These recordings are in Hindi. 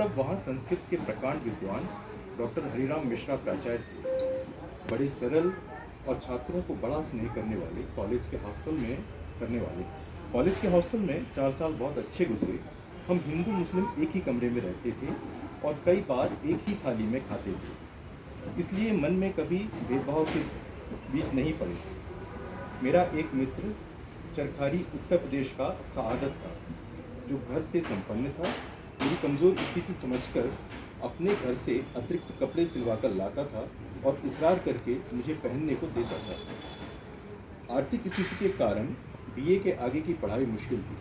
तब वहाँ संस्कृत के प्रकांड विद्वान डॉक्टर हरिराम मिश्रा प्राचार्य थे। बड़े सरल और छात्रों को बड़ा स्नेह करने वाले कॉलेज के हॉस्टल में 4 साल बहुत अच्छे गुजरे। हम हिंदू मुस्लिम एक ही कमरे में रहते थे और कई बार एक ही थाली में खाते थे, इसलिए मन में कभी भेदभाव के बीच नहीं पड़े। मेरा एक मित्र चरखारी उत्तर प्रदेश का सआदत था, जो घर से संपन्न था। मेरी कमज़ोर स्थिति समझकर अपने घर से अतिरिक्त कपड़े सिलवाकर लाता था और इसरार करके मुझे पहनने को देता था। आर्थिक स्थिति के कारण बीए के आगे की पढ़ाई मुश्किल थी।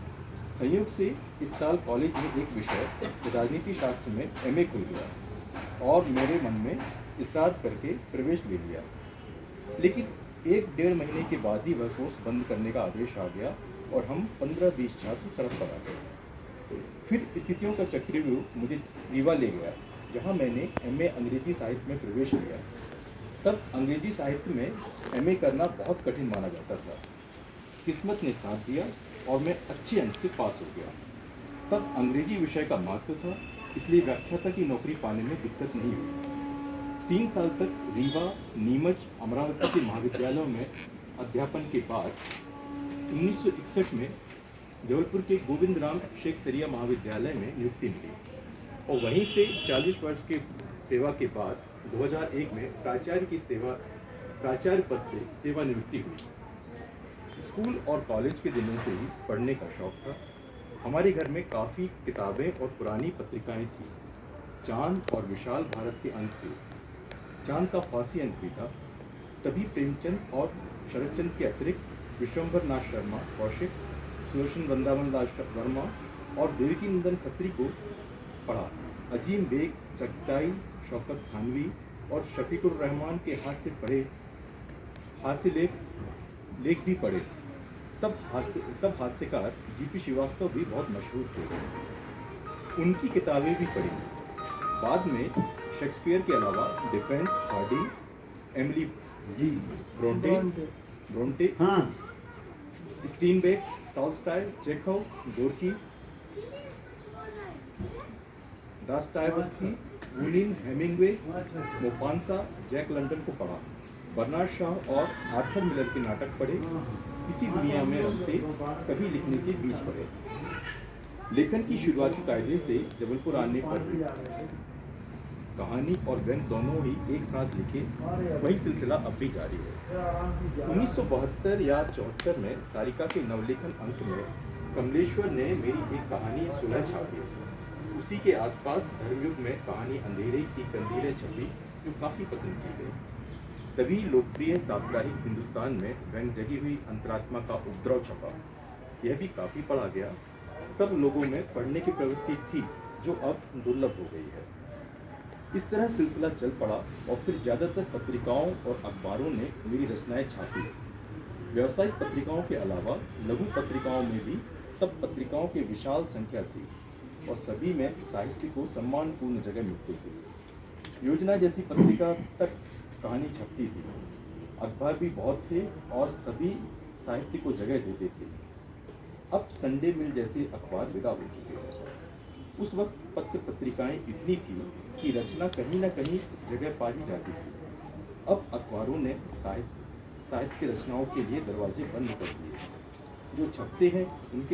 संयोग से इस साल कॉलेज में एक विषय राजनीति शास्त्र में एमए खुल गया और मेरे मन में इसरार करके प्रवेश ले लिया। लेकिन 1-1.5 महीने के बाद ही वह कोर्स बंद करने का आदेश आ गया और हम 15-20 छात्र सड़क पर आ गए। फिर स्थितियों का चक्रव्यूह मुझे रीवा ले गया, जहाँ मैंने एमए अंग्रेजी साहित्य में प्रवेश लिया। तब अंग्रेजी साहित्य में एमए करना बहुत कठिन माना जाता था। किस्मत ने साथ दिया और मैं अच्छे अंक से पास हो गया। तब अंग्रेजी विषय का महत्व था, इसलिए व्याख्याता की नौकरी पाने में दिक्कत नहीं हुई। 3 साल तक रीवा, नीमच, अमरावती के महाविद्यालयों में अध्यापन के बाद 1961 में जबलपुर के गोविंद राम शेखसरिया महाविद्यालय में नियुक्ति मिली और वहीं से 40 वर्ष के सेवा के बाद 2001 में प्राचार्य पद से सेवानिवृत्ति हुई। स्कूल और कॉलेज के दिनों से ही पढ़ने का शौक था। हमारे घर में काफ़ी किताबें और पुरानी पत्रिकाएं थीं। चांद और विशाल भारत के अंक थे। चांद का फांसी अंक भी था। तभी प्रेमचंद और शरदचंद्र के अतिरिक्त विश्वंभर नाथ शर्मा कौशिक, सुदर्शन वृंदावन दास वर्मा और देवकी नंदन खत्री को पढ़ा। अजीम बेग, चगताई, शौकत थानवी और शफीकुर रहमान के हास्य लेख भी पढ़े। तब हास्यकार जीपी श्रीवास्तव भी बहुत मशहूर थे, उनकी किताबें भी पढ़ी। बाद में शेक्सपियर के अलावा डिफेंस, Hardy, Emily Bronte, Steinbeck, Tolstoy, Chekhov, Gorky, Dostoevsky, Bunin, Hemingway, Maupassant, Jack London को पढ़ा। बर्नार्ड शॉ और आर्थर मिलर के नाटक पढ़े। इसी दुनिया में रमते कभी लिखने के बीच पढ़े। लेखन की शुरुआती कायदे से जबलपुर आने पर कहानी और व्यंग दोनों ही एक साथ लिखे। वही सिलसिला अब भी जारी है। 1972 या 74 में सारिका के नवलेखन अंक में कमलेश्वर ने मेरी एक कहानी सुलह छापी। उसी के आसपास धर्मयुग में कहानी अंधेरे की कंदीलें छपी, जो काफ़ी पसंद की गई। तभी लोकप्रिय साप्ताहिक हिंदुस्तान में व्यंग जगी हुई अंतरात्मा का उपद्रव छपा। यह भी काफ़ी पढ़ा गया। तब लोगों में पढ़ने की प्रवृत्ति थी, जो अब दुर्लभ हो गई है। इस तरह सिलसिला चल पड़ा और फिर ज़्यादातर पत्रिकाओं और अखबारों ने मेरी रचनाएं छापी। व्यावसायिक पत्रिकाओं के अलावा लघु पत्रिकाओं में भी तब पत्रिकाओं की विशाल संख्या थी और सभी में साहित्य को सम्मानपूर्ण जगह मिलती थी। योजना जैसी पत्रिका तक कहानी छपती थी। अखबार भी बहुत थे और सभी साहित्य को जगह देते थे। अब संडे मिल जैसे अखबार विदा हो चुके हैं। उस वक्त पत्र पत्रिकाएं इतनी थी कि रचना कहीं न कहीं जगह पा ही जाती थी। अब अखबारों ने साहित्य की रचनाओं के लिए दरवाजे बंद कर दिए। जो छपते हैं उनके